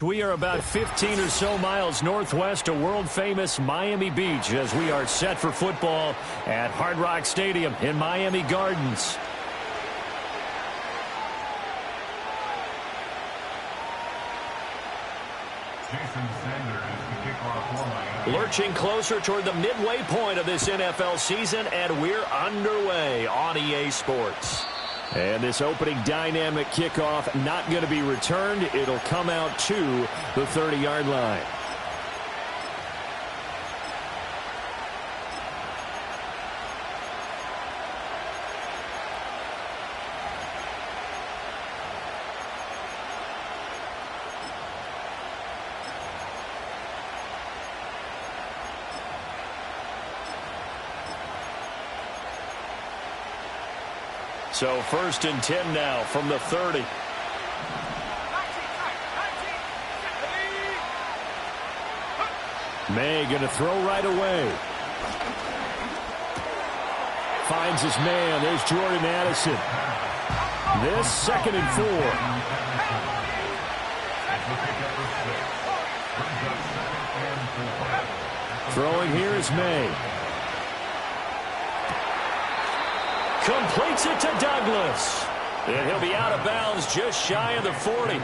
We are about 15 or so miles northwest of world-famous Miami Beach as we are set for football at Hard Rock Stadium in Miami Gardens. Lurching closer toward the midway point of this NFL season, and we're underway on EA Sports. And this opening dynamic kickoff not going to be returned. It'll come out to the 30-yard line. So 1st and 10 now from the 30. May going to throw right away. Finds his man. There's Jordan Addison. This 2nd and 4. Throwing here is May. Completes it to Douglas. And he'll be out of bounds just shy of the 40.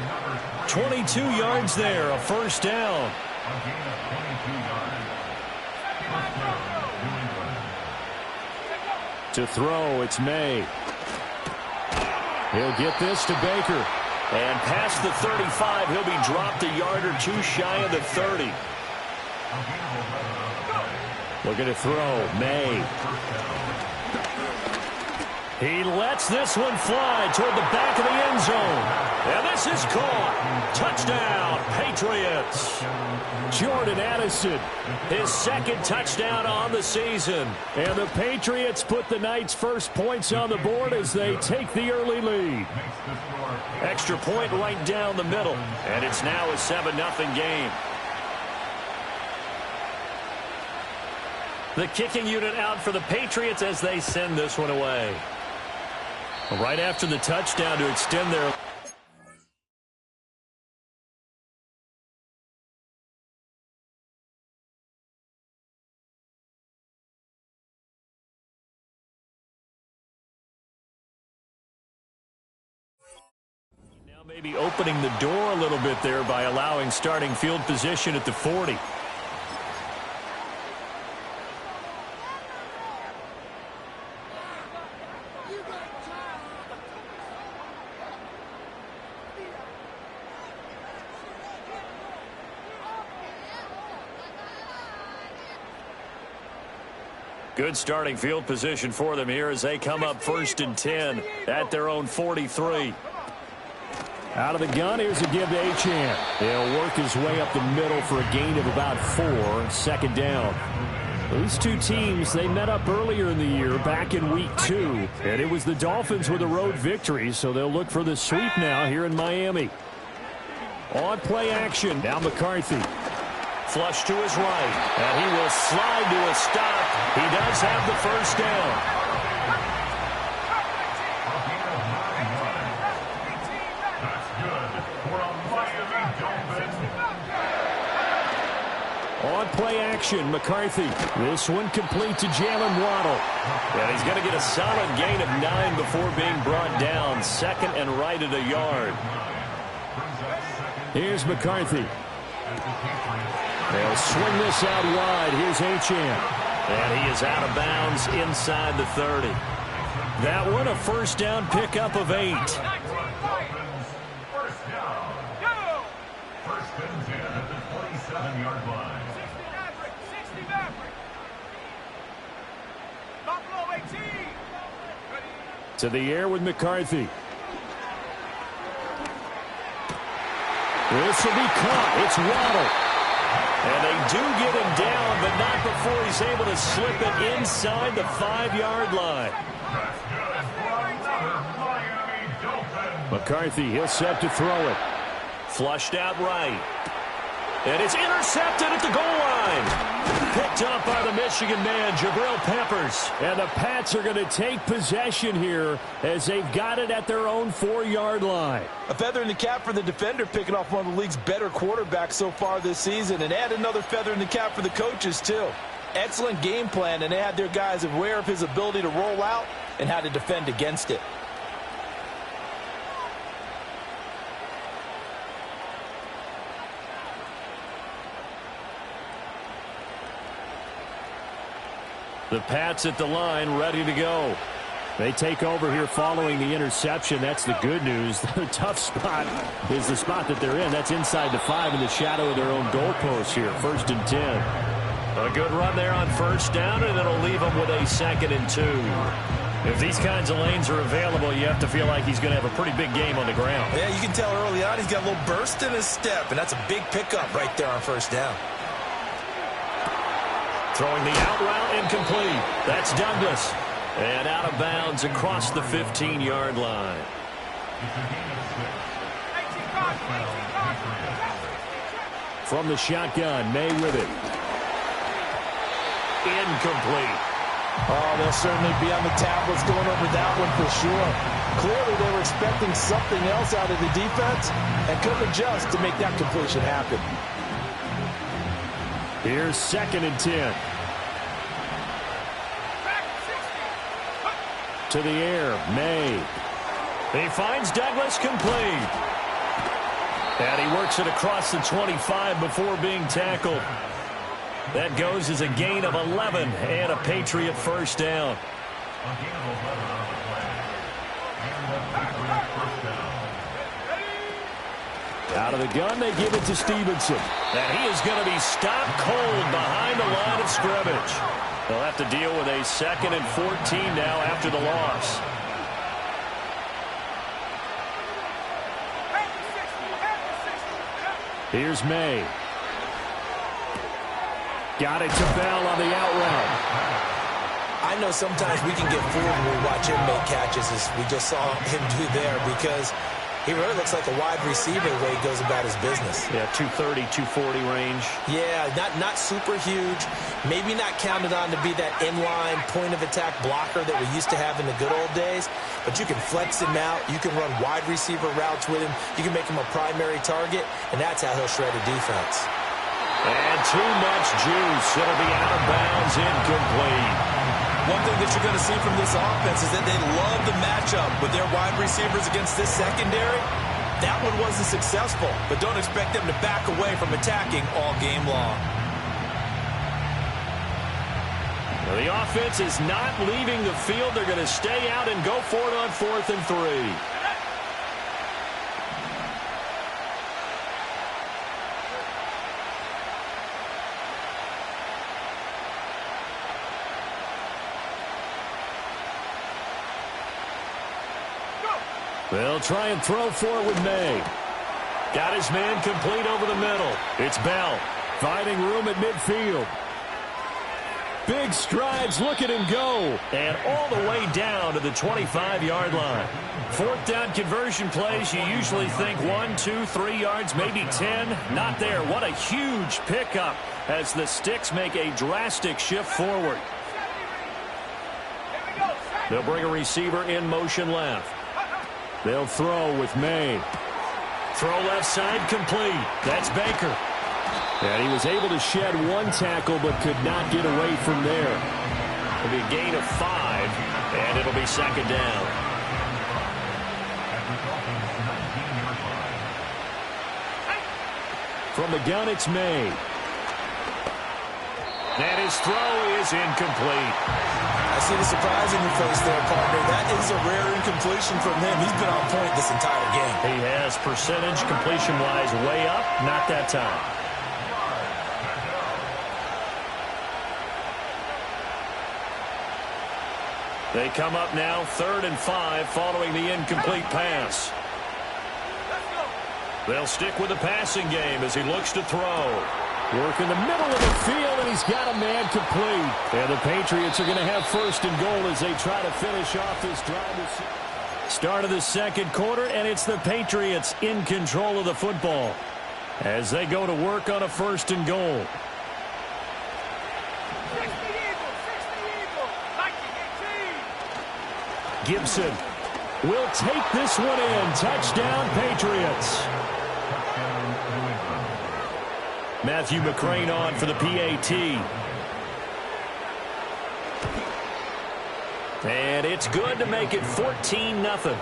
22 yards there, a 1st down. To throw, it's May. He'll get this to Baker. And past the 35, he'll be dropped a yard or two shy of the 30. Looking to throw, May. He lets this one fly toward the back of the end zone. And this is caught. Touchdown, Patriots. Jordan Addison, his 2nd touchdown on the season. And the Patriots put the Knights' first points on the board as they take the early lead. Extra point right down the middle. And it's now a 7-0 game. The kicking unit out for the Patriots as they send this one away. Right after the touchdown to extend their... Now maybe opening the door a little bit there by allowing starting field position at the 40. Good starting field position for them here as they come up 1st and 10 at their own 43. Out of the gun, here's a give to Achane. He'll work his way up the middle for a gain of about 4, 2nd down. These two teams, they met up earlier in the year, back in week 2, and it was the Dolphins with a road victory, so they'll look for the sweep now here in Miami. On play action, now McCarthy. Flush to his right, and he will slide to a stop. He does have the 1st down. On play action, McCarthy. This one complete to Jalen Waddle. And he's going to get a solid gain of 9 before being brought down. 2nd and right at a yard. Here's McCarthy. They'll swing this out wide. Here's Achane. And he is out of bounds inside the 30. That one a 1st down pickup of 8. 1st and 10 at the 27-yard line. 60 Maverick. Buffalo 18. To the air with McCarthy. This will be caught. It's Waddle. And they do get him down, but not before he's able to slip it inside the 5-yard line. McCarthy, he'll set to throw it. Flushed out right. And it's intercepted at the goal line. Picked up by the Michigan man, Jabril Peppers. And the Pats are going to take possession here as they've got it at their own 4-yard line. A feather in the cap for the defender, picking off one of the league's better quarterbacks so far this season. And add another feather in the cap for the coaches, too. Excellent game plan, and they had their guys aware of his ability to roll out and how to defend against it. The Pats at the line, ready to go. They take over here following the interception. That's the good news. The tough spot is the spot that they're in. That's inside the 5 in the shadow of their own goalpost here. 1st and 10. A good run there on 1st down, and it'll leave them with a 2nd and 2. If these kinds of lanes are available, you have to feel like he's going to have a pretty big game on the ground. Yeah, you can tell early on he's got a little burst in his step, and that's a big pickup right there on 1st down. Throwing the out route incomplete. That's Douglas. And out of bounds across the 15-yard line. From the shotgun, May with it. Incomplete. Oh, they'll certainly be on the tablets going over that one for sure. Clearly they were expecting something else out of the defense and couldn't adjust to make that completion happen. Here's 2nd and 10. To the air, May. He finds Douglas complete. And he works it across the 25 before being tackled. That goes as a gain of 11 and a Patriot 1st down. Out of the gun, they give it to Stevenson. And he is going to be stopped cold behind the line of scrimmage. They'll have to deal with a 2nd and 14 now after the loss. Here's May. Got it to Bell on the out route. I know sometimes we can get fooled when we watch him make catches, as we just saw him do there, because he really looks like a wide receiver the way he goes about his business. Yeah, 230, 240 range. Yeah, not super huge. Maybe not counted on to be that inline point-of-attack blocker that we used to have in the good old days. But you can flex him out. You can run wide receiver routes with him. You can make him a primary target, and that's how he'll shred a defense. And too much juice. It'll be out of bounds, incomplete. One thing that you're going to see from this offense is that they love the matchup with their wide receivers against this secondary. That one wasn't successful, but don't expect them to back away from attacking all game long. Well, the offense is not leaving the field. They're going to stay out and go for it on 4th and 3. They'll try and throw for it with May. Got his man complete over the middle. It's Bell. Finding room at midfield. Big strides. Look at him go. And all the way down to the 25-yard line. 4th down conversion plays, you usually think 1, 2, 3 yards, maybe 10. Not there. What a huge pickup as the Sticks make a drastic shift forward. They'll bring a receiver in motion left. They'll throw with May. Throw left side complete. That's Baker. And he was able to shed one tackle but could not get away from there. It'll be a gain of 5, and it'll be 2nd down. From the gun, it's May. And his throw is incomplete. I see the surprise in your face there, partner. That is a rare incompletion from him. He's been on point this entire game. He has percentage completion-wise way up. Not that time. They come up now 3rd and 5 following the incomplete pass. They'll stick with the passing game as he looks to throw. Work in the middle of the field, and he's got a man complete. And the Patriots are going to have 1st and goal as they try to finish off this drive. Start of the 2nd quarter, and it's the Patriots in control of the football. as they go to work on a 1st and goal. Gibson will take this one in. Touchdown, Patriots. Matthew McCrane on for the PAT. And it's good to make it 14-0.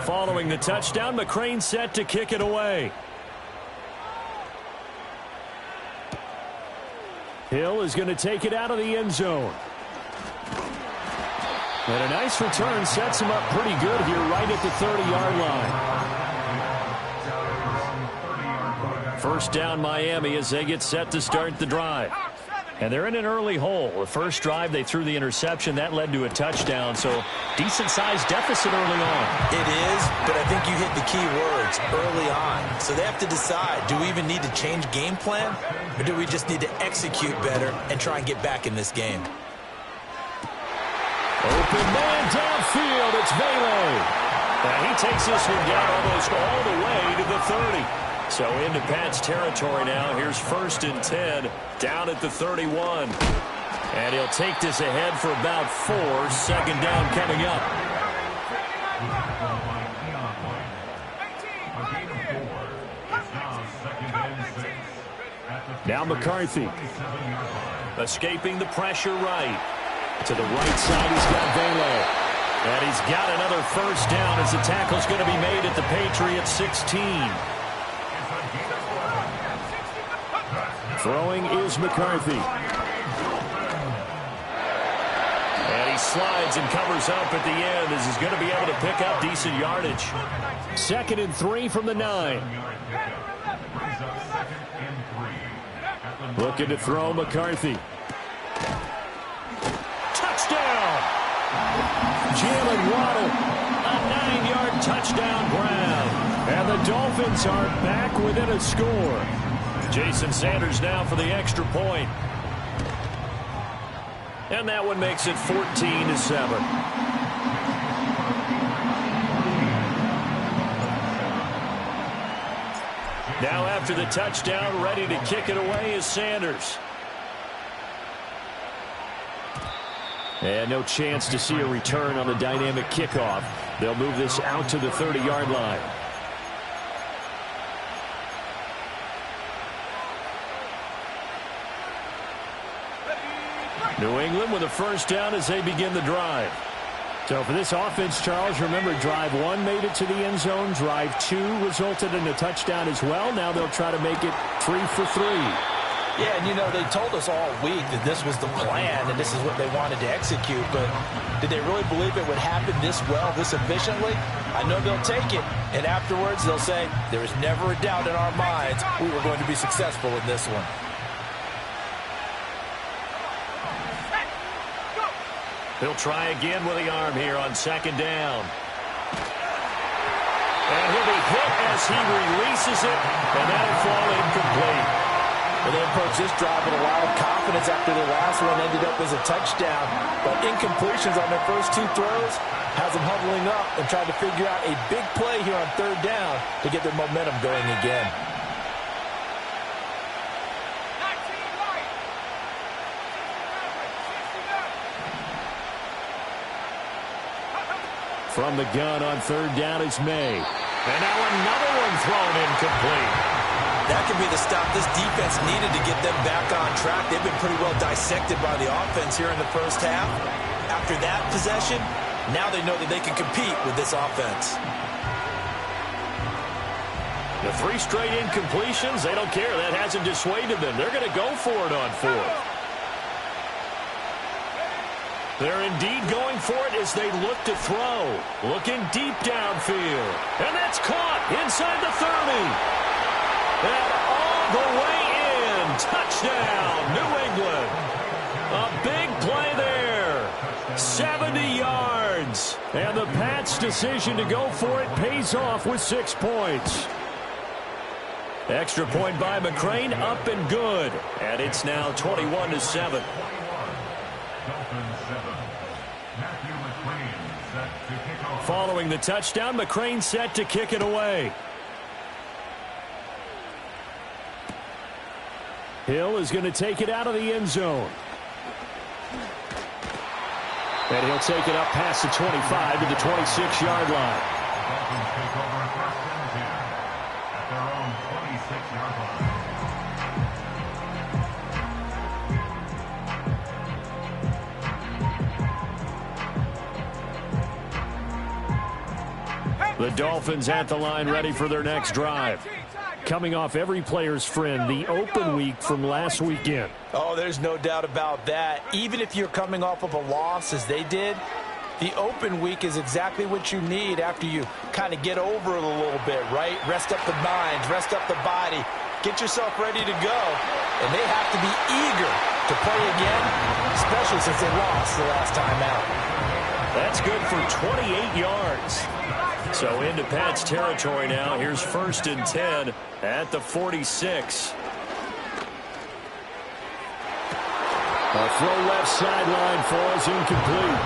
Following the touchdown, McCrane set to kick it away. Hill is going to take it out of the end zone. And a nice return sets him up pretty good here right at the 30-yard line. First down Miami as they get set to start the drive. And they're in an early hole. The first drive they threw the interception. That led to a touchdown. So decent-sized deficit early on. It is, but I think you hit the key words, early on. So they have to decide, do we even need to change game plan? Or do we just need to execute better and try and get back in this game? Open man downfield. It's Vele. And he takes this one down almost all the way to the 30. So into Pat's territory now. Here's 1st and 10 down at the 31. And he'll take this ahead for about 4. 2nd down coming up. Now McCarthy. Escaping the pressure right. To the right side, he's got Vele. And he's got another 1st down as the tackle's going to be made at the Patriots 16. Throwing is McCarthy. And he slides and covers up at the end as he's going to be able to pick up decent yardage. 2nd and 3 from the 9. Looking to throw McCarthy. Touchdown! Jalen Waddle, a 9-yard touchdown grab. And the Dolphins are back within a score. Jason Sanders now for the extra point. And that one makes it 14-7. Now after the touchdown, ready to kick it away is Sanders. And no chance to see a return on the dynamic kickoff. They'll move this out to the 30-yard line. New England with a 1st down as they begin the drive. So for this offense, Charles, remember drive 1 made it to the end zone. Drive 2 resulted in a touchdown as well. Now they'll try to make it 3 for 3. Yeah, and you know, they told us all week that this was the plan and this is what they wanted to execute, but did they really believe it would happen this well, this efficiently? I know they'll take it, and afterwards they'll say, there is never a doubt in our minds we were going to be successful in this one. He'll try again with the arm here on 2nd down. And he'll be hit as he releases it, and that'll fall incomplete. Well, they approached this drive with a lot of confidence after their last one ended up as a touchdown. But incompletions on their first 2 throws has them huddling up and trying to figure out a big play here on 3rd down to get their momentum going again. From the gun on 3rd down is May. And now another one thrown incomplete. That could be the stop this defense needed to get them back on track. They've been pretty well dissected by the offense here in the first half. After that possession, now they know that they can compete with this offense. The 3 straight incompletions, they don't care. That hasn't dissuaded them. They're going to go for it on 4th. They're indeed going for it as they look to throw. Looking deep downfield. And that's caught inside the 30. And all the way in. Touchdown, New England. A big play there. 70 yards. And the Pats' decision to go for it pays off with 6 points. Extra point by McCrane, up and good. And it's now 21-7. Dolphins 7. Matthew McCrane. set to kick off. Following the touchdown, McCrane set to kick it away. Hill is going to take it out of the end zone. And he'll take it up past the 25 to the 26-yard line. Dolphins take over first and 10 at their own 26-yard line. The Dolphins at the line, ready for their next drive. Coming off every player's friend, the open week from last weekend. Oh, there's no doubt about that. Even if you're coming off of a loss, as they did, the open week is exactly what you need after you kind of get over it a little bit, right? Rest up the minds, rest up the body, get yourself ready to go. And they have to be eager to play again, especially since they lost the last time out. That's good for 28 yards. So into Pat's territory now. Here's first and 10 at the 46. A throw left sideline falls incomplete.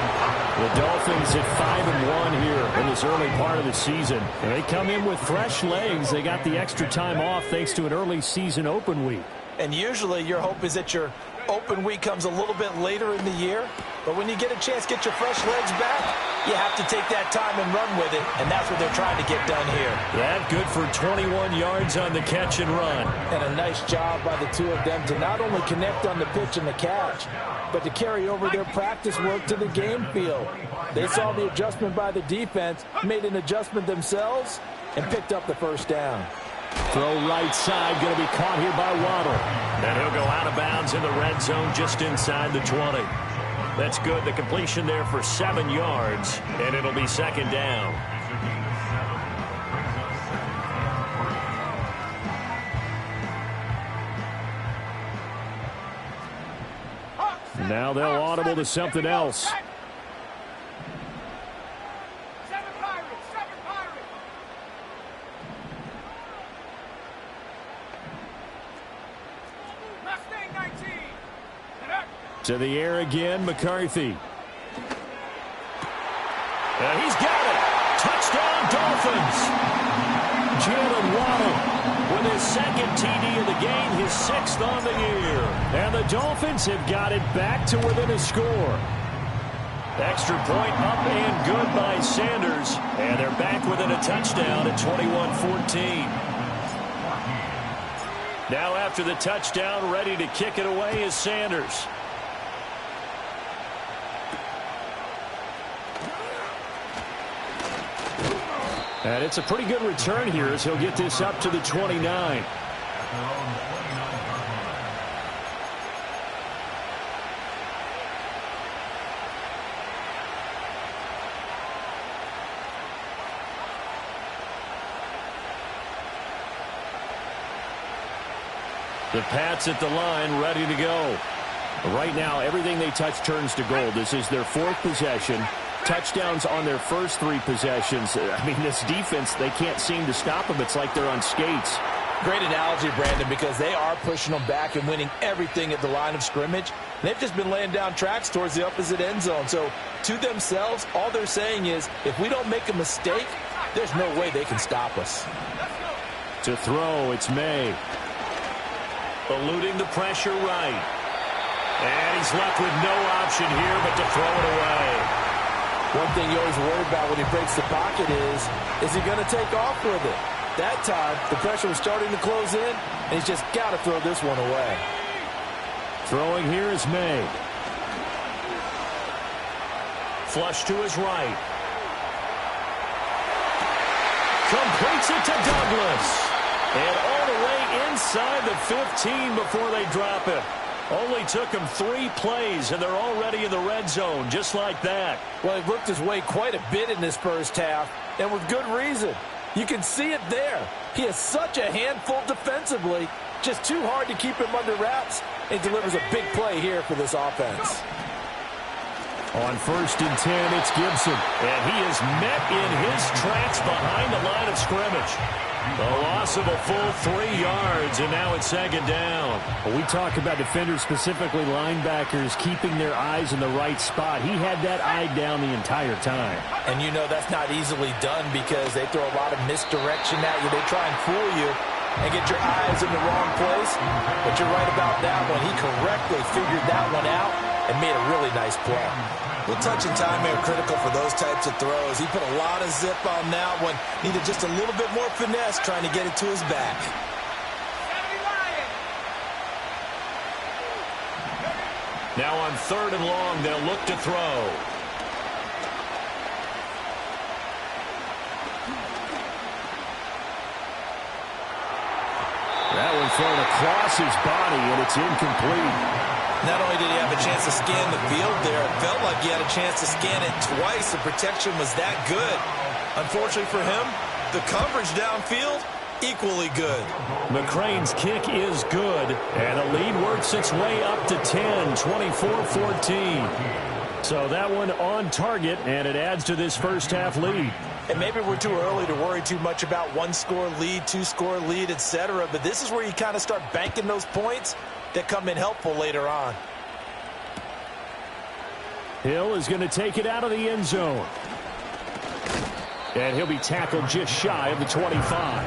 The Dolphins at 5-1 here in this early part of the season. And they come in with fresh legs. They got the extra time off thanks to an early season open week. And usually your hope is that your open week comes a little bit later in the year. But when you get a chance to get your fresh legs back, you have to take that time and run with it. And that's what they're trying to get done here. That good for 21 yards on the catch and run. And a nice job by the two of them to not only connect on the pitch and the catch, but to carry over their practice work to the game field. They saw the adjustment by the defense, made an adjustment themselves, and picked up the first down. Throw right side, going to be caught here by Waddle. And he'll go out of bounds in the red zone just inside the 20. That's good. The completion there for 7 yards, and it'll be second down. Now they'll audible to something else. To the air again, McCarthy. He's got it. Touchdown, Dolphins. Jalen Waddle with his second TD of the game, his 6th on the year. And the Dolphins have got it back to within a score. Extra point up and good by Sanders. And they're back within a touchdown at 21-14. Now after the touchdown, ready to kick it away is Sanders. And it's a pretty good return here as he'll get this up to the 29. The Pats at the line, ready to go. Right now, everything they touch turns to gold. This is their 4th possession. Touchdowns on their first 3 possessions. I mean, this defense, they can't seem to stop them. It's like they're on skates. Great analogy, Brandon, because they are pushing them back and winning everything at the line of scrimmage. They've just been laying down tracks towards the opposite end zone. So, to themselves, all they're saying is, if we don't make a mistake, there's no way they can stop us. To throw, it's May. Eluding the pressure right. And he's left with no option here but to throw it away. One thing you always worry about when he breaks the pocket is he going to take off with it? That time, the pressure was starting to close in, and he's just got to throw this one away. Throwing here is May. Flush to his right. Completes it to Douglas. And all the way inside the 15 before they drop it. Only took him 3 plays, and they're already in the red zone, just like that. Well, he worked his way quite a bit in this first half, and with good reason. You can see it there. He is such a handful defensively, just too hard to keep him under wraps, and delivers a big play here for this offense. On 1st and 10, it's Gibson. And he is met in his tracks behind the line of scrimmage. A loss of a full 3 yards, and now it's 2nd down. Well, we talk about defenders, specifically linebackers, keeping their eyes in the right spot. He had that eye down the entire time. And you know that's not easily done because they throw a lot of misdirection at you. They try and fool you and get your eyes in the wrong place. But you're right about that one. He correctly figured that one out and made a really nice play. Well, touch and time are critical for those types of throws. He put a lot of zip on that one. Needed just a little bit more finesse trying to get it to his back. Now on 3rd and long, they'll look to throw. That one thrown across his body, and it's incomplete. Not only did he have a chance to scan the field there, it felt like he had a chance to scan it twice. The protection was that good. Unfortunately for him, the coverage downfield, equally good. McCrane's kick is good, and the lead works its way up to 10, 24-14. So that one on target, and it adds to this first half lead. And maybe we're too early to worry too much about 1-score lead, 2-score lead, etc. But this is where you kind of start banking those points that come in helpful later on. Hill is going to take it out of the end zone. And he'll be tackled just shy of the 25.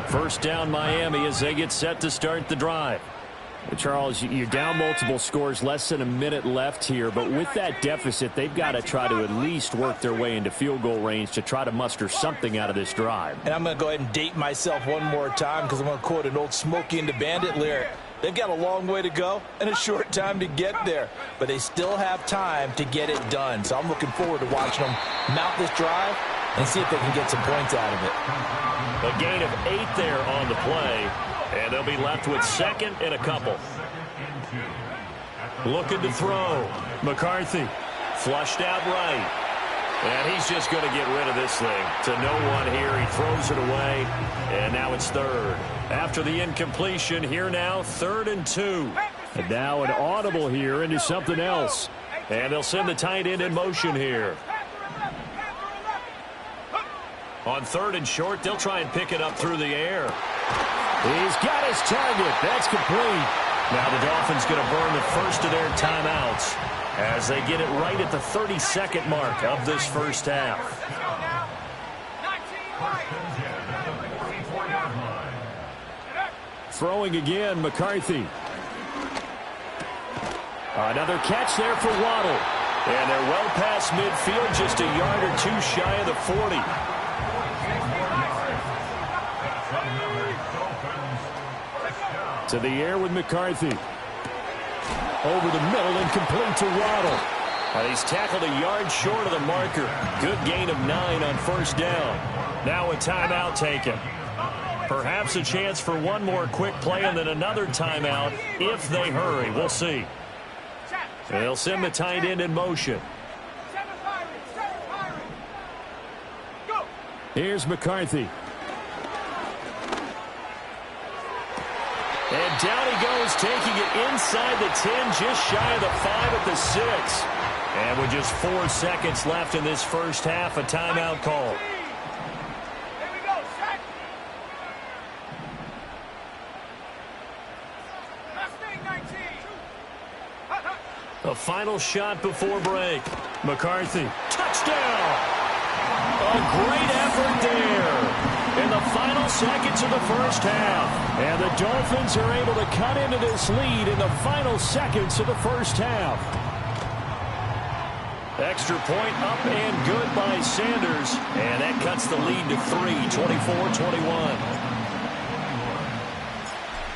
First down Miami as they get set to start the drive. Charles, you're down multiple scores, less than a minute left here, but with that deficit, they've got to try to at least work their way into field goal range to try to muster something out of this drive. And I'm going to go ahead and date myself one more time because I'm going to quote an old Smokey and the Bandit lyric. They've got a long way to go and a short time to get there, but they still have time to get it done. So I'm looking forward to watching them mount this drive and see if they can get some points out of it. A gain of 8 there on the play. And they'll be left with 2nd and a couple. Looking to throw. McCarthy flushed out right. And he's just going to get rid of this thing. To no one here. He throws it away. And now it's 3rd. After the incompletion, here now, 3rd and 2. And now an audible here into something else. And they'll send the tight end in motion here. On 3rd and short, they'll try and pick it up through the air. He's got his target. That's complete. Now the Dolphins going to burn the first of their timeouts as they get it right at the 32nd mark of this first half. Throwing again, McCarthy. Another catch there for Waddle. And they're well past midfield, just a yard or 2 shy of the 40. To the air with McCarthy. Over the middle and complete to Waddle. And he's tackled a yard short of the marker. Good gain of 9 on 1st down. Now a timeout taken. Perhaps a chance for one more quick play and then another timeout if they hurry. We'll see. They'll send the tight end in motion. Here's McCarthy. And down he goes, taking it inside the 10, just shy of the 5 at the 6. And with just 4 seconds left in this first half, a timeout call. A final shot before break. McCarthy, touchdown! A great effort there in the final seconds of the first half. And the Dolphins are able to cut into this lead in the final seconds of the first half. Extra point up and good by Sanders. And that cuts the lead to 3, 24-21.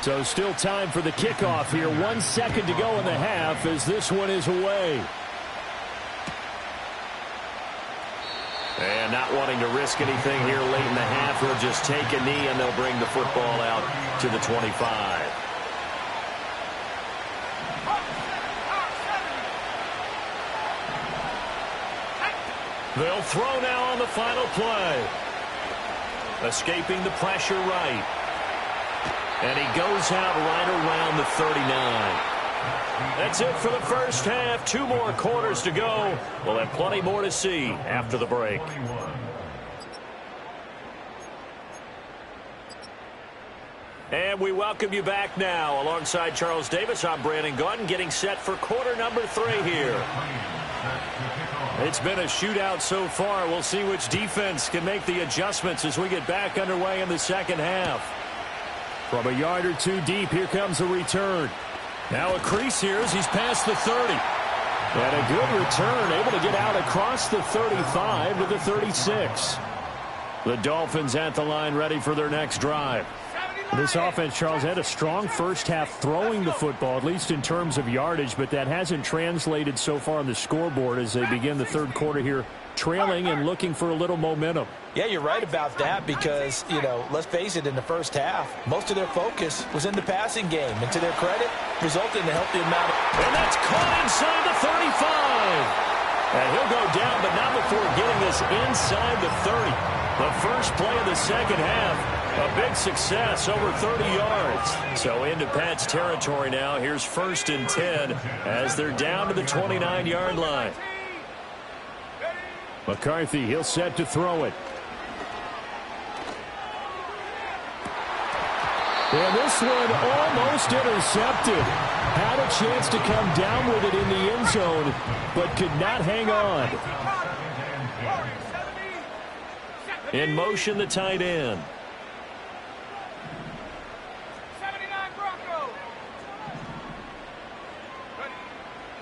So still time for the kickoff here. 1 second to go in the half as this one is away. And not wanting to risk anything here late in the half, he'll just take a knee and they'll bring the football out to the 25. They'll throw now on the final play. Escaping the pressure right. And he goes out right around the 39. That's it for the first half. 2 more quarters to go. We'll have plenty more to see after the break. And we welcome you back now. Alongside Charles Davis, I'm Brandon Gaudin, getting set for quarter number 3 here. It's been a shootout so far. We'll see which defense can make the adjustments as we get back underway in the second half. From a yard or 2 deep, here comes a return. Now a crease here as he's past the 30. And a good return, able to get out across the 35 to the 36. The Dolphins at the line, ready for their next drive. This offense, Charles, had a strong first half throwing the football, at least in terms of yardage, but that hasn't translated so far on the scoreboard as they begin the third quarter here, trailing and looking for a little momentum. Yeah, you're right about that because, let's face it, in the first half, most of their focus was in the passing game. And to their credit, resulted in a healthy amount. And that's caught inside the 35. And he'll go down, but not before getting this inside the 30. The first play of the second half. A big success, over 30 yards. So into Pat's territory now. Here's 1st and 10 as they're down to the 29-yard line. McCarthy, he'll set to throw it. And this one almost intercepted. Had a chance to come down with it in the end zone, but could not hang on. In motion, the tight end.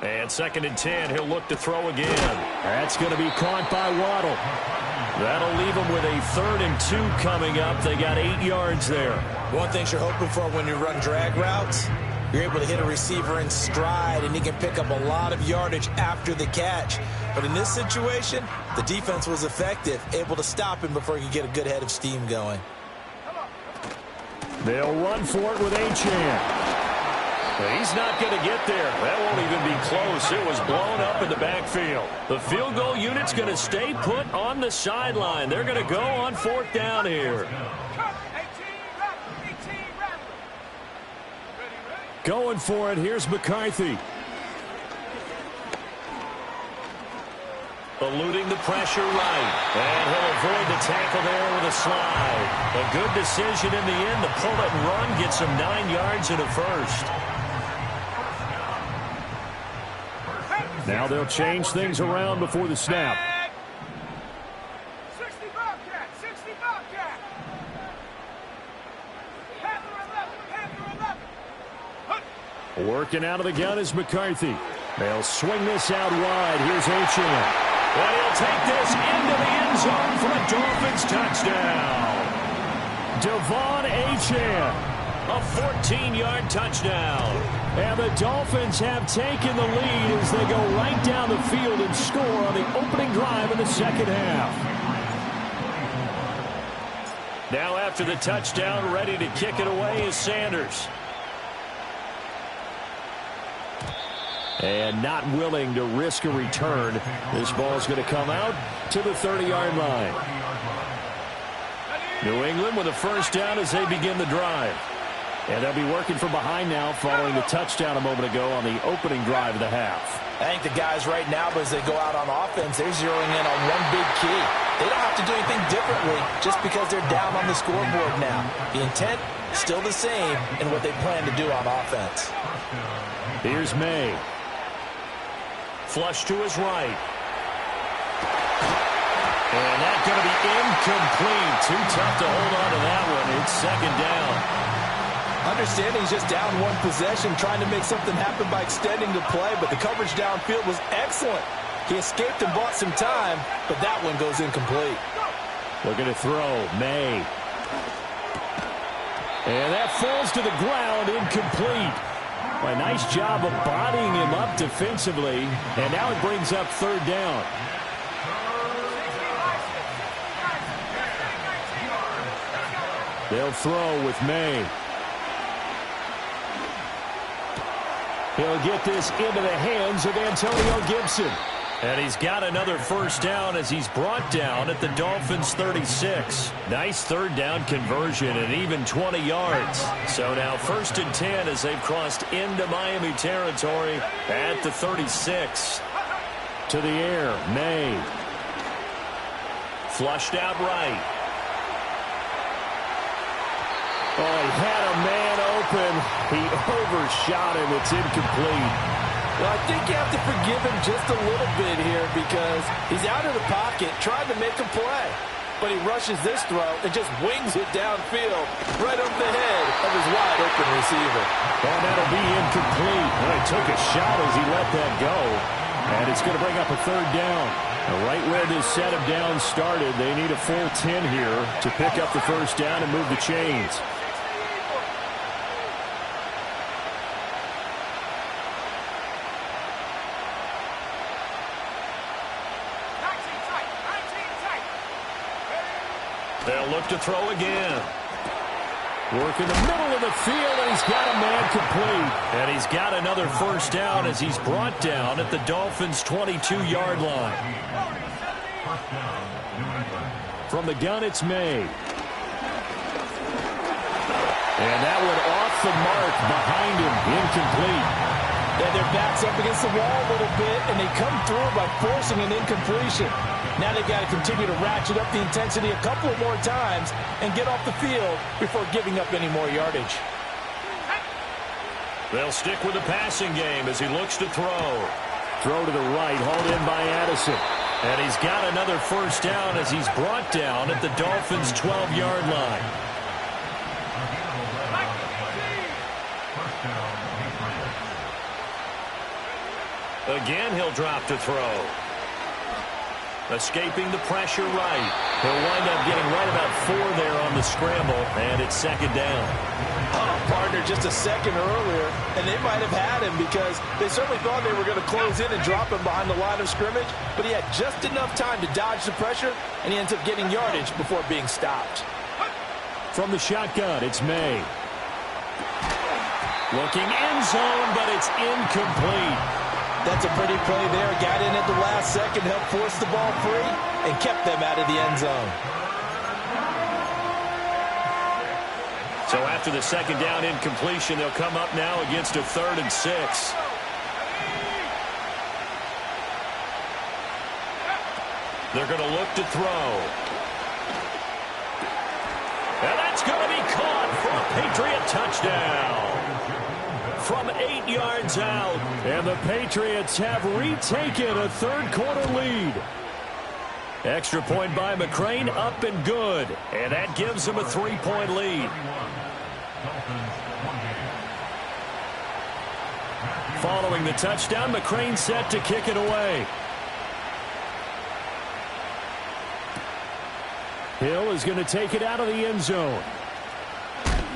And 2nd and 10, he'll look to throw again. That's going to be caught by Waddle. That'll leave him with a 3rd and 2 coming up. They got 8 yards there. One thing you're hoping for when you run drag routes, you're able to hit a receiver in stride, and he can pick up a lot of yardage after the catch. But in this situation, the defense was effective, able to stop him before he could get a good head of steam going. They'll run for it with Achane. He's not going to get there. That won't even be close. It was blown up in the backfield. The field goal unit's going to stay put on the sideline. They're going to go on 4th down here. Going for it. Here's McCarthy. Eluding the pressure right. And he'll avoid the tackle there with a slide. A good decision in the end to pull it and run. Gets him 9 yards and a first. Now they'll change things around before the snap. 60 Bobcat, 60 Bobcat. Panther 11. Working out of the gun is McCarthy. They'll swing this out wide. Here's Achane. And he'll take this into the end zone for a Dolphins touchdown. Devon Achane. A 14-yard touchdown. And the Dolphins have taken the lead as they go right down the field and score on the opening drive in the second half. Now after the touchdown, ready to kick it away is Sanders. And not willing to risk a return. This ball's going to come out to the 30-yard line. New England with a first down as they begin the drive. And they'll be working from behind now following the touchdown a moment ago on the opening drive of the half. I think the guys right now, as they go out on offense, they're zeroing in on one big key. They don't have to do anything differently just because they're down on the scoreboard now. The intent, still the same in what they plan to do on offense. Here's May. Flush to his right. And that's going to be incomplete. Too tough to hold on to that one. It's 2nd down. Understanding he's just down one possession, trying to make something happen by extending the play, but the coverage downfield was excellent. He escaped and bought some time, but that one goes incomplete. Looking to throw, May. And that falls to the ground, incomplete. A nice job of bodying him up defensively, and now it brings up 3rd down. They'll throw with May. He'll get this into the hands of Antonio Gibson. And he's got another first down as he's brought down at the Dolphins' 36. Nice third down conversion and even 20 yards. So now 1st and 10 as they've crossed into Miami territory at the 36. To the air, May. Flushed out right. Oh, he had a man open. He overshot him. It's incomplete. Well, I think you have to forgive him just a little bit here because he's out of the pocket trying to make a play. But he rushes this throw and just wings it downfield right over the head of his wide-open receiver. And that'll be incomplete. Well, he took a shot as he let that go. And it's going to bring up a third down. Right where this set of downs started, they need a full 10 here to pick up the first down and move the chains. They'll look to throw again. Work in the middle of the field, and he's got a man complete. And he's got another first down as he's brought down at the Dolphins' 22-yard line. From the gun, it's May. And that one off the mark behind him, incomplete. Yeah, their back's up against the wall a little bit, and they come through by forcing an incompletion. Now they've got to continue to ratchet up the intensity a couple more times and get off the field before giving up any more yardage. They'll stick with the passing game as he looks to throw. Throw to the right, hauled in by Addison. And he's got another first down as he's brought down at the Dolphins' 12-yard line. Again, he'll drop to throw. Escaping the pressure right. He'll wind up getting right about 4 there on the scramble, and it's 2nd down. Partner just a second earlier, and they might have had him because they certainly thought they were going to close in and drop him behind the line of scrimmage, but he had just enough time to dodge the pressure, and he ends up getting yardage before being stopped. From the shotgun, it's May. Looking end zone, but it's incomplete. That's a pretty play there. Got in at the last second, helped force the ball free, and kept them out of the end zone. So after the 2nd down incompletion, they'll come up now against a 3rd and 6. They're going to look to throw. And that's going to be caught for a Patriot touchdown. From 8 yards out. And the Patriots have retaken a third-quarter lead. Extra point by McCrane, up and good. And that gives them a 3-point lead. Following the touchdown, McCrane set to kick it away. Hill is going to take it out of the end zone.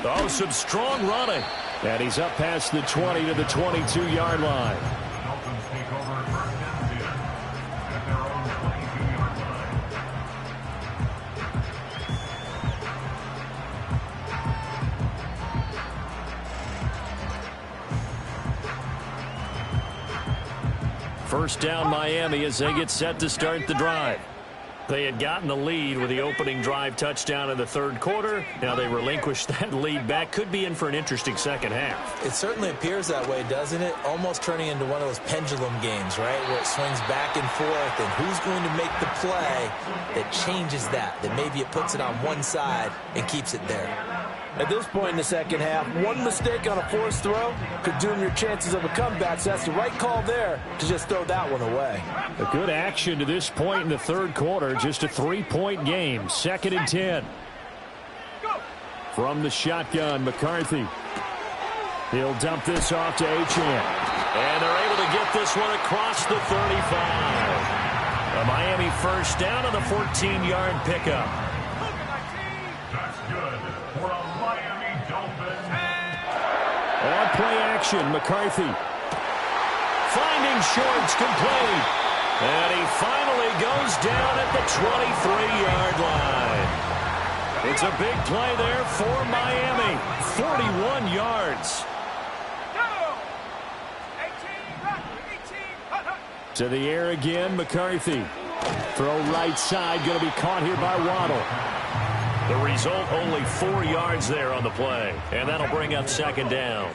Oh, some strong running. And he's up past the 20 to the 22-yard line. Dolphins take over 1st and 10 at their own 22-yard line. First down Miami as they get set to start the drive. They had gotten the lead with the opening drive touchdown in the 3rd quarter. Now they relinquished that lead back. Could be in for an interesting second half. It certainly appears that way, doesn't it? Almost turning into one of those pendulum games, right? Where it swings back and forth, and who's going to make the play that changes that maybe it puts it on one side and keeps it there. At this point in the second half, one mistake on a forced throw could doom your chances of a comeback. So that's the right call there to just throw that one away. A good action to this point in the 3rd quarter. Just a 3-point game. 2nd and 10. From the shotgun, McCarthy. He'll dump this off to Achane. And they're able to get this one across the 35. A Miami first down on the 14-yard pickup. That's good for a Miami Dolphins. On play action, McCarthy. Finding Shorts complete. And he finally goes down at the 23-yard line. It's a big play there for Miami. 41 yards. To the air again, McCarthy. Throw right side, going to be caught here by Waddle. The result, only 4 yards there on the play. And that'll bring up second down.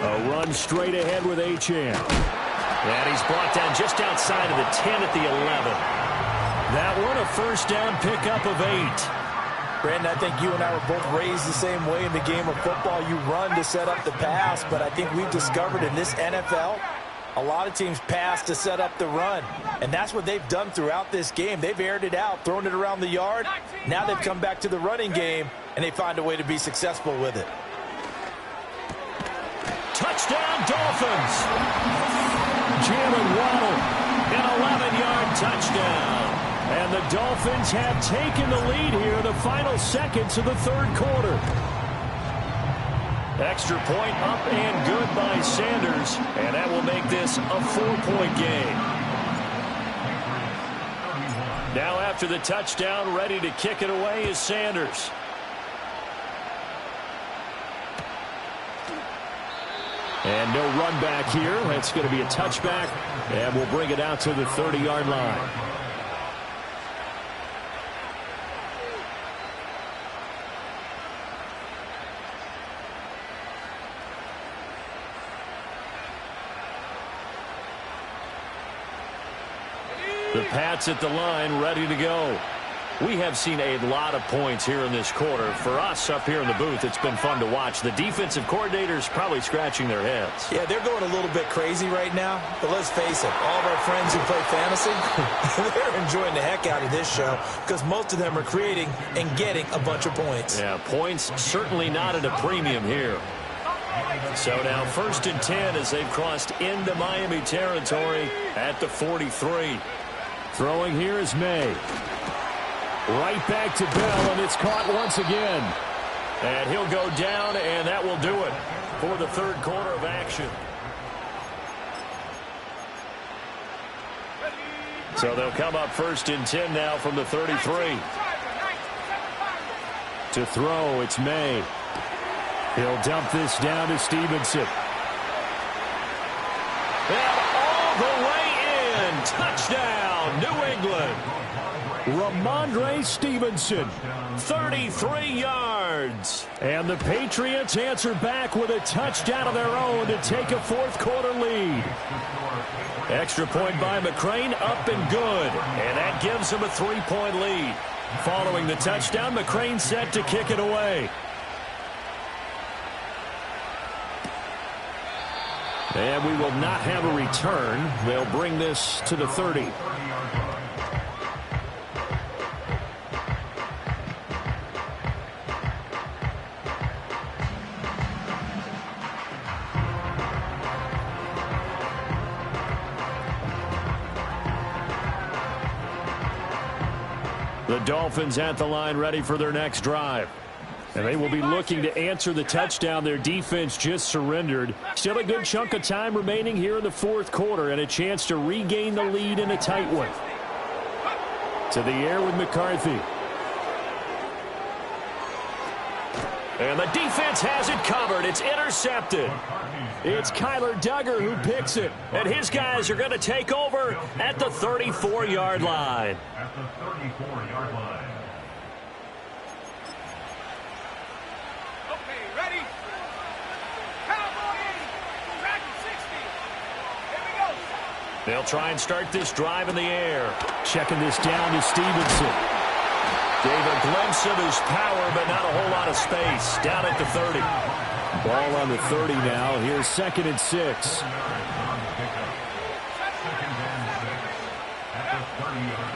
A run straight ahead with Achane. And he's brought down just outside of the 10 at the 11. That one a first down pickup of 8. Brandon, I think you and I were both raised the same way in the game of football. You run to set up the pass, but I think we've discovered in this NFL, a lot of teams pass to set up the run, and that's what they've done throughout this game. They've aired it out, thrown it around the yard. Now they've come back to the running game, and they find a way to be successful with it. Touchdown, Dolphins! Jalen Waddle, An 11-yard touchdown. and the Dolphins have taken the lead here in the final seconds of the third quarter. Extra point up and good by Sanders, and that will make this a 4-point game. Now after the touchdown, ready to kick it away is Sanders. And no run back here. That's going to be a touchback, and we'll bring it out to the 30-yard line. The Pats at the line, ready to go. We have seen a lot of points here in this quarter. For us up here in the booth, it's been fun to watch. The defensive coordinators probably scratching their heads. Yeah, they're going a little bit crazy right now, but let's face it, all of our friends who play fantasy, they're enjoying the heck out of this show because most of them are creating and getting a bunch of points. Yeah, points certainly not at a premium here. So now 1st and 10 as they've crossed into Miami territory at the 43. Throwing here is May. Right back to Bell, and it's caught once again. And he'll go down, and that will do it for the third quarter of action. So they'll come up 1st and 10 now from the 33. To throw, it's May. He'll dump this down to Stevenson. And all the way in. Touchdown, New England. Ramondre Stevenson. 33 yards. And the Patriots answer back with a touchdown of their own to take a fourth quarter lead. Extra point by McCrane, up and good. And that gives them a 3-point lead. Following the touchdown, McCrane set to kick it away. And we will not have a return. They'll bring this to the 30. The Dolphins at the line, ready for their next drive. And they will be looking to answer the touchdown their defense just surrendered. Still a good chunk of time remaining here in the fourth quarter and a chance to regain the lead in a tight one. To the air with McCarthy. And the defense has it covered. It's intercepted. It's Kyler Duggar who picks it. And his guys are going to take over at the 34-yard line. At the 34-yard line. Okay, ready? Cowboy 80. Dragon 60. Here we go. They'll try and start this drive in the air. Checking this down to Stevenson. Gave a glimpse of his power, but not a whole lot of space. Down at the 30. Ball on the 30 now. Here's 2nd and 6.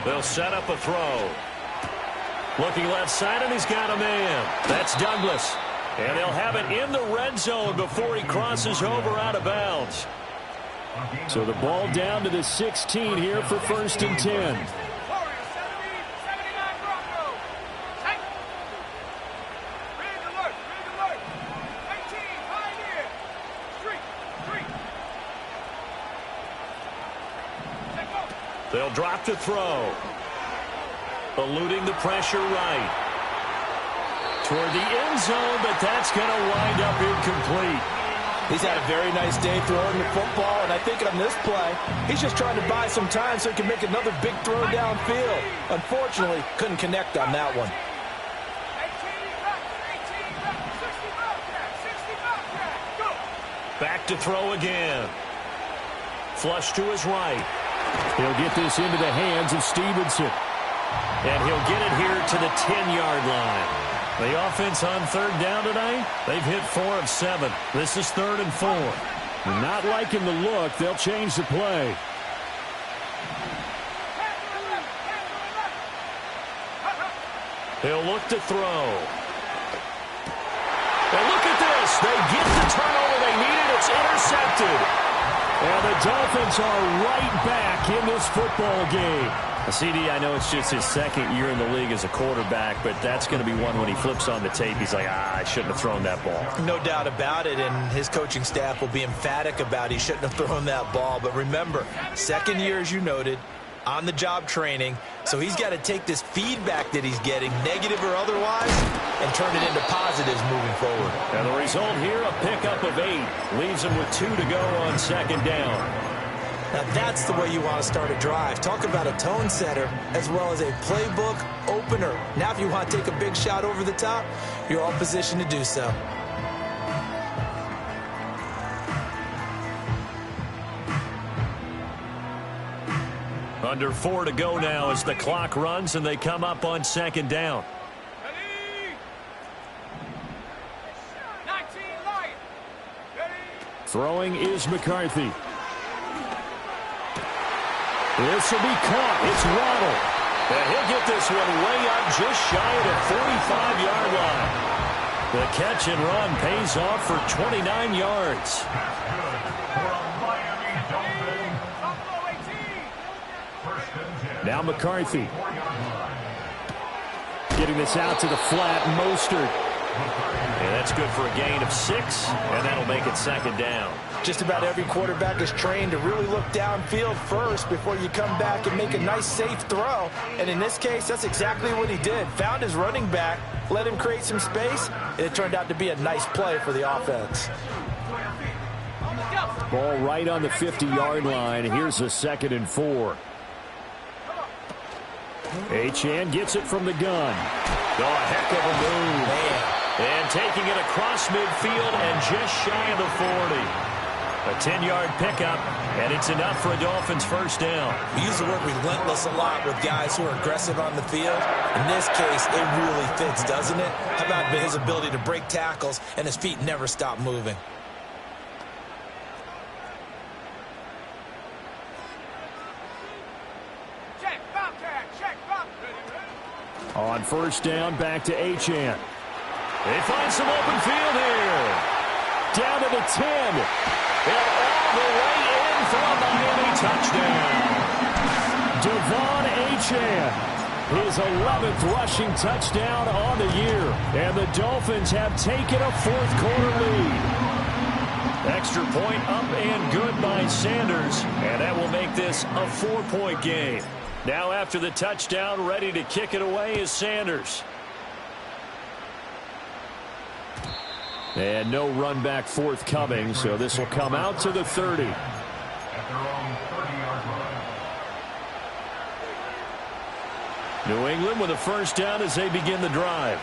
They'll set up a throw. Looking left side, and he's got a man. That's Douglas. And they'll have it in the red zone before he crosses over out of bounds. So the ball down to the 16 here for 1st and 10. Warriors 70, 79 Broncos. Tight. Rig alert, rig alert. 19, Pioneer. Street, street. Check up. They'll drop to throw. Eluding the pressure right. Toward the end zone, but that's going to wind up incomplete. He's had a very nice day throwing the football, and I think on this play, he's just trying to buy some time so he can make another big throw downfield. Unfortunately, couldn't connect on that one. 60 go. Back to throw again. Flush to his right. He'll get this into the hands of Stevenson. And he'll get it here to the 10-yard line. The offense on third down tonight, they've hit 4 of 7. This is 3rd and 4. Not liking the look. They'll change the play. He'll look to throw. And look at this. They get the turnover they needed. It's intercepted. And the Dolphins are right back in this football game. CD, I know it's just his 2nd year in the league as a quarterback, but that's going to be one when he flips on the tape. He's like, I shouldn't have thrown that ball. No doubt about it, and his coaching staff will be emphatic about he shouldn't have thrown that ball. But remember, 2nd year, as you noted, on-the-job training, so he's got to take this feedback that he's getting, negative or otherwise, and turn it into positives moving forward. And the result here, a pickup of 8. Leaves him with 2 to go on 2nd down. Now that's the way you want to start a drive. Talk about a tone setter as well as a playbook opener. Now if you want to take a big shot over the top, you're all positioned to do so. Under 4 to go now as the clock runs and they come up on 2nd down. Ready? 19 Lion. Ready? Throwing is McCarthy. This will be caught. It's Waddle. And he'll get this one way up just shy of the 45-yard line. The catch and run pays off for 29 yards. Now McCarthy. Getting this out to the flat. Mostert. And that's good for a gain of 6, and that'll make it 2nd down. Just about every quarterback is trained to really look downfield first before you come back and make a nice, safe throw. And in this case, that's exactly what he did. Found his running back, let him create some space, and it turned out to be a nice play for the offense. Ball right on the 50-yard line. Here's a 2nd and 4. Achane gets it from the gun. Oh, a heck of a move. Man. And taking it across midfield and just shy of the 40. A 10-yard pickup, and it's enough for a Dolphins 1st down. We use the word relentless a lot with guys who are aggressive on the field. In this case, it really fits, doesn't it? How about his ability to break tackles and his feet never stop moving? Check, Bobcat, check, Bob. Ready? On 1st down, back to Achane. They find some open field here. Down to the 10. And all the way in for a Miami touchdown. Devon Achane, his 11th rushing touchdown on the year. And the Dolphins have taken a 4th quarter lead. Extra point up and good by Sanders. And that will make this a 4-point game. Now after the touchdown, ready to kick it away is Sanders. And no run back forthcoming, so this will come out to the 30. At their own 30-yard line. New England with a 1st down as they begin the drive.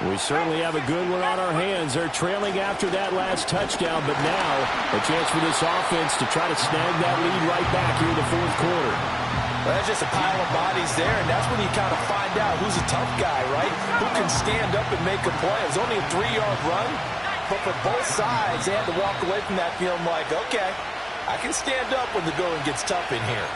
We certainly have a good one on our hands. They're trailing after that last touchdown, but now a chance for this offense to try to snag that lead right back here in the 4th quarter. Well, that's just a pile of bodies there, and that's when you kind of find out who's a tough guy, right? Who can stand up and make a play. It was only a 3-yard run, but for both sides, they had to walk away from that feeling like, okay, I can stand up when the going gets tough in here.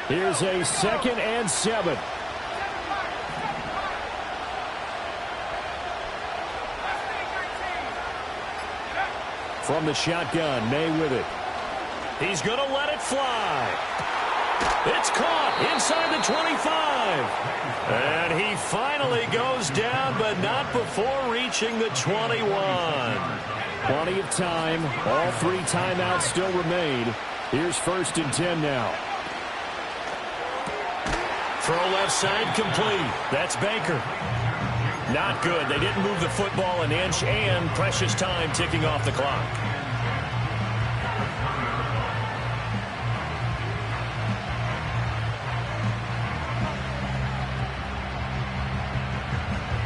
Here's a 2nd and 7. From the shotgun, May with it. He's going to let it fly. It's caught inside the 25. And he finally goes down, but not before reaching the 21. Plenty of time. All 3 timeouts still remain. Here's 1st and 10 now. Throw left side complete. That's Baker. Not good. They didn't move the football an inch, and precious time ticking off the clock.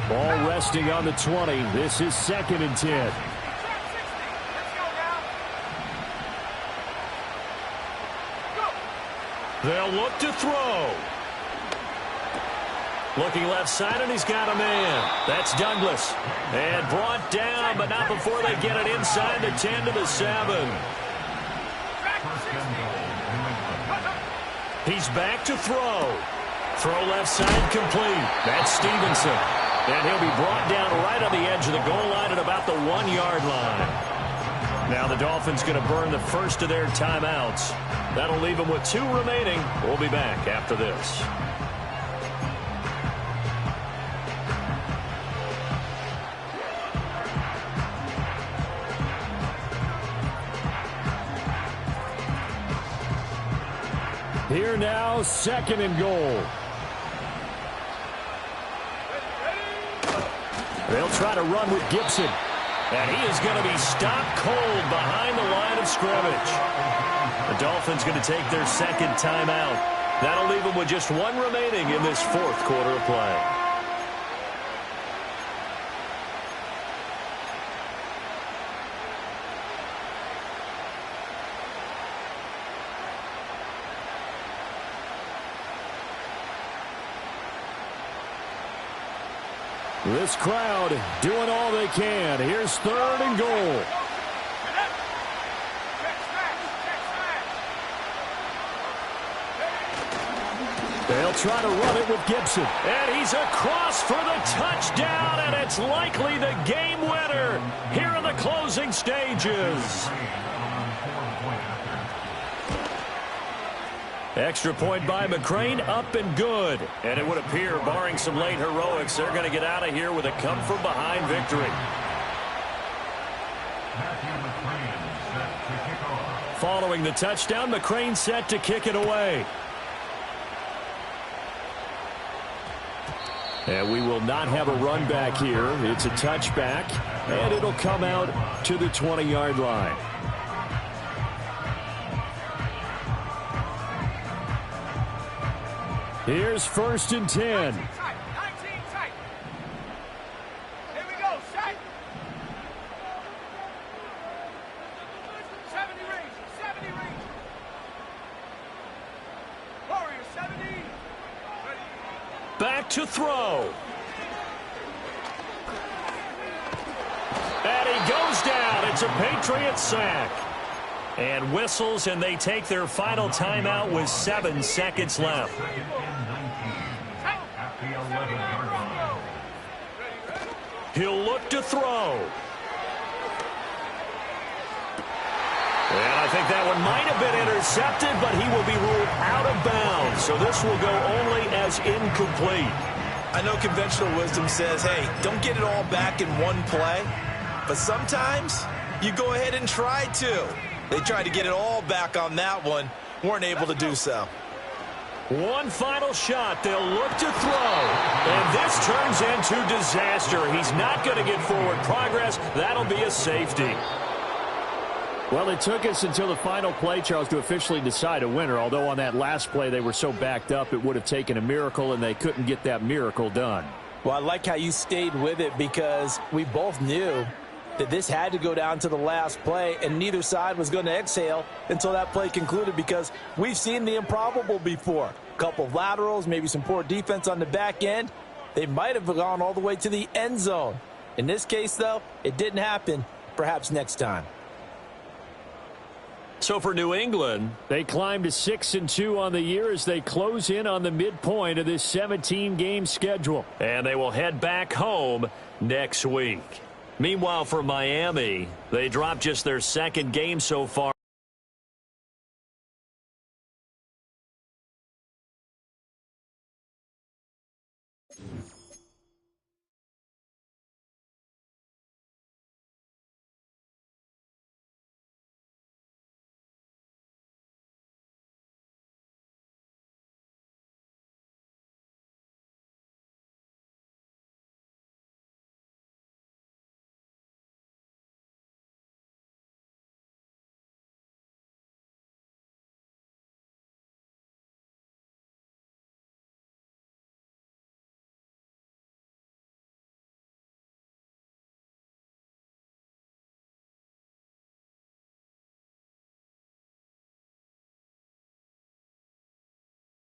Ball resting on the 20. This is 2nd and 10. They'll look to throw. Looking left side, and he's got a man. That's Douglas. And brought down, but not before they get it inside the 10 to the 7. He's back to throw. Throw left side complete. That's Stevenson. And he'll be brought down right on the edge of the goal line at about the 1-yard line. Now the Dolphins going to burn the first of their timeouts. That'll leave them with 2 remaining. We'll be back after this. Here now, 2nd and goal. They'll try to run with Gibson. And he is going to be stopped cold behind the line of scrimmage. The Dolphins going to take their 2nd timeout. That'll leave them with just 1 remaining in this 4th quarter of play. This crowd doing all they can. Here's 3rd and goal. They'll try to run it with Gibson. And he's across for the touchdown, and it's likely the game winner here in the closing stages. Extra point by McCrane, up and good. And it would appear, barring some late heroics, they're going to get out of here with a come-from-behind victory. Following the touchdown, McCrane set to kick it away. And we will not have a run back here. It's a touchback, and it'll come out to the 20-yard line. Here's 1st and 10. 19 tight. Here we go, set. 70 range, 70 range. Warrior, 70. Ready. Back to throw. And he goes down. It's a Patriot sack. And whistles, and they take their final timeout with 7 seconds left. He'll look to throw. And I think that one might have been intercepted, but he will be ruled out of bounds. So this will go only as incomplete. I know conventional wisdom says, hey, don't get it all back in one play. But sometimes you go ahead and try to. They tried to get it all back on that one. Weren't able to do so. One final shot. They'll look to throw. And this turns into disaster. He's not going to get forward progress. That'll be a safety. Well, it took us until the final play, Charles, to officially decide a winner. Although on that last play they were so backed up, it would have taken a miracle, and they couldn't get that miracle done. Well, I like how you stayed with it, because we both knew that this had to go down to the last play, and neither side was going to exhale until that play concluded, because we've seen the improbable before. A couple of laterals, maybe some poor defense on the back end. They might have gone all the way to the end zone. In this case, though, it didn't happen. Perhaps next time. So for New England, they climb to 6-2 on the year as they close in on the midpoint of this 17-game schedule. and they will head back home next week. Meanwhile, for Miami, they dropped just their 2nd game so far. Cowboy